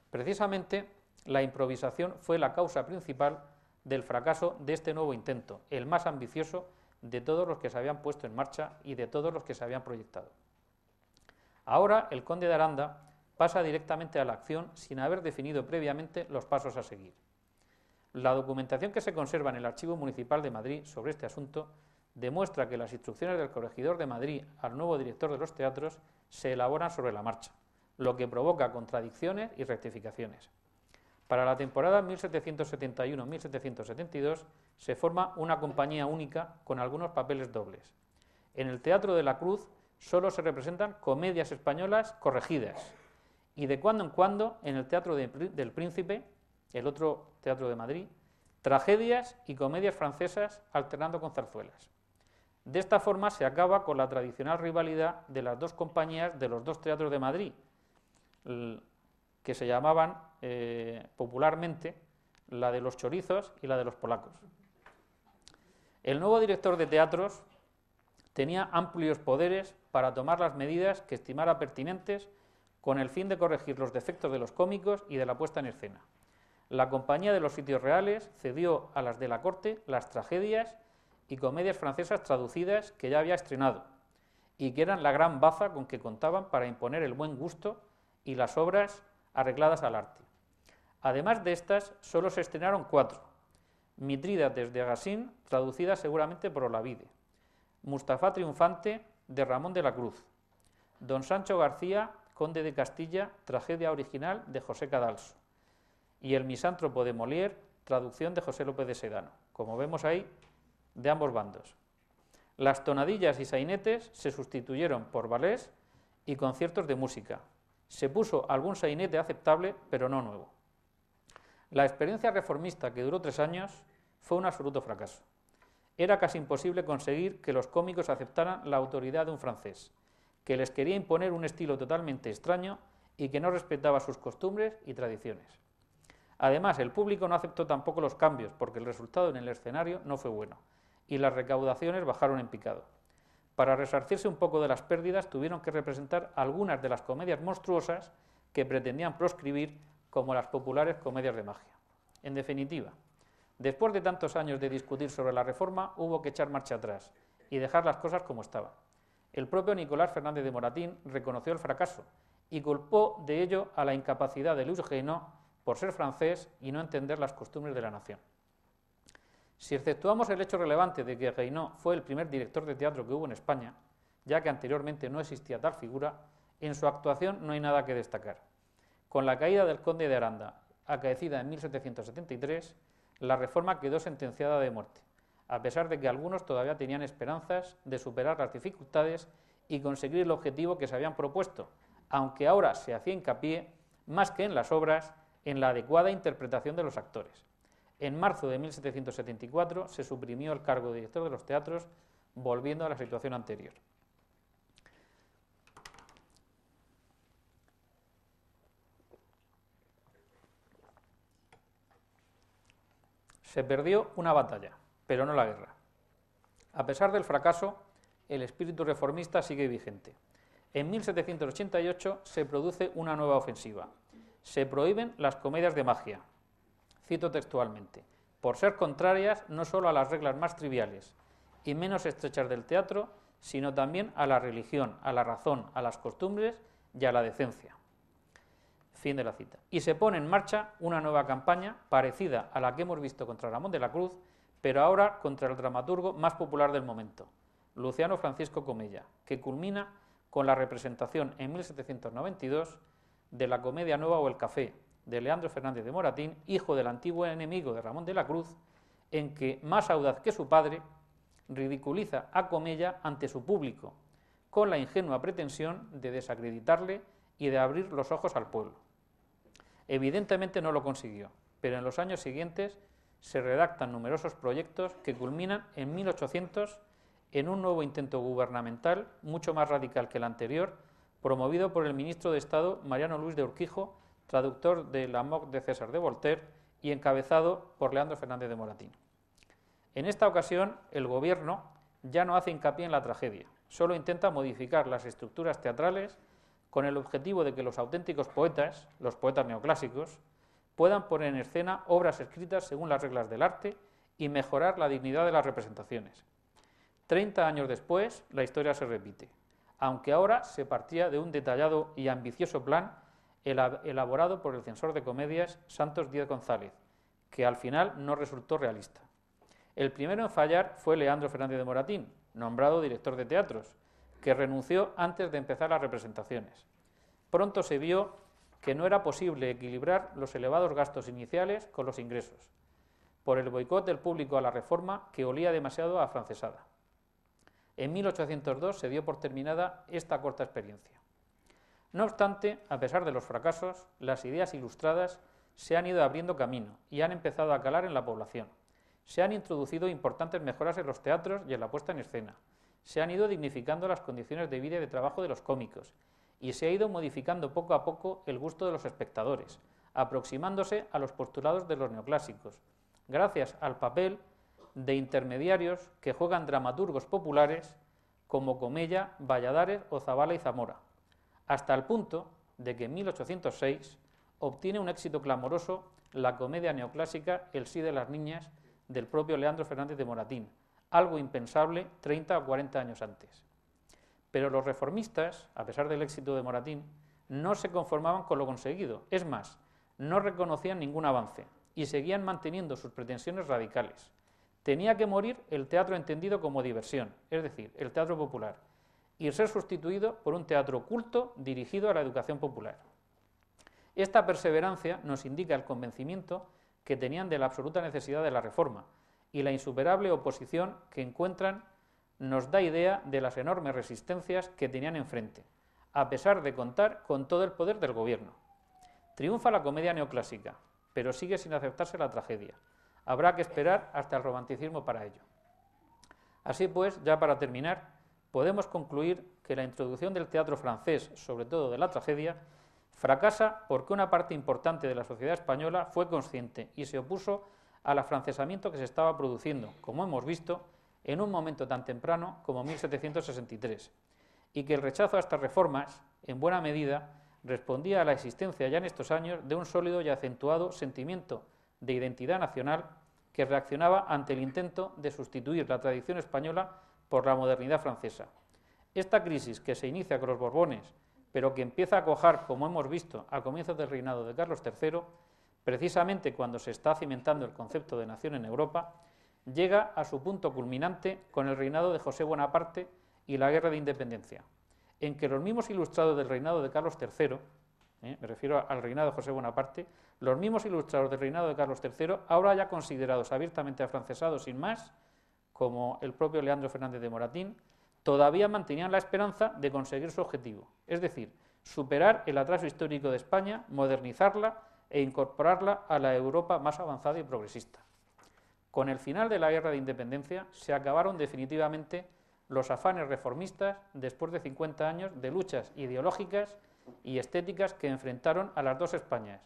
Precisamente, la improvisación fue la causa principal del fracaso de este nuevo intento, el más ambicioso de todos los que se habían puesto en marcha y de todos los que se habían proyectado. Ahora, el conde de Aranda pasa directamente a la acción sin haber definido previamente los pasos a seguir. La documentación que se conserva en el Archivo Municipal de Madrid sobre este asunto demuestra que las instrucciones del corregidor de Madrid al nuevo director de los teatros se elaboran sobre la marcha, lo que provoca contradicciones y rectificaciones. Para la temporada 1771-1772 se forma una compañía única con algunos papeles dobles. En el Teatro de la Cruz solo se representan comedias españolas corregidas y de cuando en cuando en el Teatro del Príncipe, el otro teatro de Madrid, tragedias y comedias francesas alternando con zarzuelas. De esta forma se acaba con la tradicional rivalidad de las dos compañías de los dos teatros de Madrid, que se llamaban popularmente la de los chorizos y la de los polacos. El nuevo director de teatros tenía amplios poderes para tomar las medidas que estimara pertinentes con el fin de corregir los defectos de los cómicos y de la puesta en escena. La Compañía de los Sitios Reales cedió a las de la corte las tragedias y comedias francesas traducidas que ya había estrenado y que eran la gran baza con que contaban para imponer el buen gusto y las obras arregladas al arte. Además de estas, solo se estrenaron 4. Mitrídates de Agasín, traducida seguramente por Olavide. Mustafá Triunfante, de Ramón de la Cruz. Don Sancho García, conde de Castilla, tragedia original de José Cadalso. Y El misántropo de Molière, traducción de José López de Sedano. Como vemos ahí, de ambos bandos. Las tonadillas y sainetes se sustituyeron por ballets y conciertos de música. Se puso algún sainete aceptable, pero no nuevo. La experiencia reformista, que duró 3 años, fue un absoluto fracaso. Era casi imposible conseguir que los cómicos aceptaran la autoridad de un francés, que les quería imponer un estilo totalmente extraño y que no respetaba sus costumbres y tradiciones. Además, el público no aceptó tampoco los cambios, porque el resultado en el escenario no fue bueno, y las recaudaciones bajaron en picado. Para resarcirse un poco de las pérdidas, tuvieron que representar algunas de las comedias monstruosas que pretendían proscribir, como las populares comedias de magia. En definitiva, después de tantos años de discutir sobre la reforma, hubo que echar marcha atrás y dejar las cosas como estaban. El propio Nicolás Fernández de Moratín reconoció el fracaso y culpó de ello a la incapacidad de Louis Renaud por ser francés y no entender las costumbres de la nación. Si exceptuamos el hecho relevante de que Renaud fue el primer director de teatro que hubo en España, ya que anteriormente no existía tal figura, en su actuación no hay nada que destacar. Con la caída del conde de Aranda, acaecida en 1773, la reforma quedó sentenciada de muerte, a pesar de que algunos todavía tenían esperanzas de superar las dificultades y conseguir el objetivo que se habían propuesto, aunque ahora se hacía hincapié, más que en las obras, en la adecuada interpretación de los actores. En marzo de 1774 se suprimió el cargo de director de los teatros, volviendo a la situación anterior. Se perdió una batalla, pero no la guerra. A pesar del fracaso, el espíritu reformista sigue vigente. En 1788 se produce una nueva ofensiva. Se prohíben las comedias de magia. Cito textualmente: por ser contrarias no solo a las reglas más triviales y menos estrechas del teatro, sino también a la religión, a la razón, a las costumbres y a la decencia. Fin de la cita. Y se pone en marcha una nueva campaña parecida a la que hemos visto contra Ramón de la Cruz, pero ahora contra el dramaturgo más popular del momento, Luciano Francisco Comella, que culmina con la representación en 1792 de la comedia nueva O el Café, de Leandro Fernández de Moratín, hijo del antiguo enemigo de Ramón de la Cruz, en que, más audaz que su padre, ridiculiza a Comella ante su público, con la ingenua pretensión de desacreditarle y de abrir los ojos al pueblo. Evidentemente no lo consiguió, pero en los años siguientes se redactan numerosos proyectos que culminan en 1800 en un nuevo intento gubernamental, mucho más radical que el anterior, promovido por el ministro de Estado Mariano Luis de Urquijo, traductor de La Moque de César de Voltaire y encabezado por Leandro Fernández de Moratín. En esta ocasión, el gobierno ya no hace hincapié en la tragedia, solo intenta modificar las estructuras teatrales con el objetivo de que los auténticos poetas, los poetas neoclásicos, puedan poner en escena obras escritas según las reglas del arte y mejorar la dignidad de las representaciones. 30 años después, la historia se repite, aunque ahora se partía de un detallado y ambicioso plan elaborado por el censor de comedias Santos Díaz González, que al final no resultó realista. El primero en fallar fue Leandro Fernández de Moratín, nombrado director de teatros, que renunció antes de empezar las representaciones. Pronto se vio que no era posible equilibrar los elevados gastos iniciales con los ingresos, por el boicot del público a la reforma que olía demasiado a afrancesada. En 1802 se dio por terminada esta corta experiencia. No obstante, a pesar de los fracasos, las ideas ilustradas se han ido abriendo camino y han empezado a calar en la población. Se han introducido importantes mejoras en los teatros y en la puesta en escena. Se han ido dignificando las condiciones de vida y de trabajo de los cómicos y se ha ido modificando poco a poco el gusto de los espectadores, aproximándose a los postulados de los neoclásicos, gracias al papel de intermediarios que juegan dramaturgos populares como Comella, Valladares o Zabala y Zamora, hasta el punto de que en 1806 obtiene un éxito clamoroso la comedia neoclásica El sí de las niñas del propio Leandro Fernández de Moratín, algo impensable 30 o 40 años antes. Pero los reformistas, a pesar del éxito de Moratín, no se conformaban con lo conseguido, es más, no reconocían ningún avance y seguían manteniendo sus pretensiones radicales. Tenía que morir el teatro entendido como diversión, es decir, el teatro popular, y ser sustituido por un teatro culto dirigido a la educación popular. Esta perseverancia nos indica el convencimiento que tenían de la absoluta necesidad de la reforma, y la insuperable oposición que encuentran nos da idea de las enormes resistencias que tenían enfrente, a pesar de contar con todo el poder del gobierno. Triunfa la comedia neoclásica, pero sigue sin aceptarse la tragedia. Habrá que esperar hasta el romanticismo para ello. Así pues, ya para terminar, podemos concluir que la introducción del teatro francés, sobre todo de la tragedia, Fracasa porque una parte importante de la sociedad española fue consciente y se opuso al afrancesamiento que se estaba produciendo, como hemos visto, en un momento tan temprano como 1763, y que el rechazo a estas reformas, en buena medida, respondía a la existencia ya en estos años de un sólido y acentuado sentimiento de identidad nacional que reaccionaba ante el intento de sustituir la tradición española por la modernidad francesa. Esta crisis, que se inicia con los Borbones, pero que empieza a cuajar, como hemos visto, a comienzos del reinado de Carlos III, precisamente cuando se está cimentando el concepto de nación en Europa, llega a su punto culminante con el reinado de José Bonaparte y la Guerra de Independencia, en que los mismos ilustrados del reinado de Carlos III, me refiero al reinado de José Bonaparte, los mismos ilustrados del reinado de Carlos III, ahora ya considerados abiertamente afrancesados sin más, como el propio Leandro Fernández de Moratín, todavía mantenían la esperanza de conseguir su objetivo, es decir, superar el atraso histórico de España, modernizarla e incorporarla a la Europa más avanzada y progresista. Con el final de la Guerra de Independencia se acabaron definitivamente los afanes reformistas después de 50 años de luchas ideológicas y estéticas que enfrentaron a las dos Españas,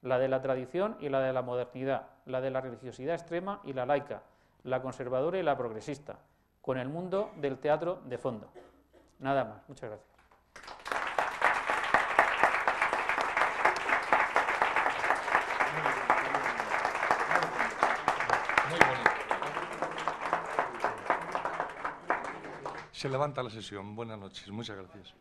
la de la tradición y la de la modernidad, la de la religiosidad extrema y la laica, la conservadora y la progresista, con el mundo del teatro de fondo. Nada más. Muchas gracias. Muy bonito. Se levanta la sesión. Buenas noches. Muchas gracias.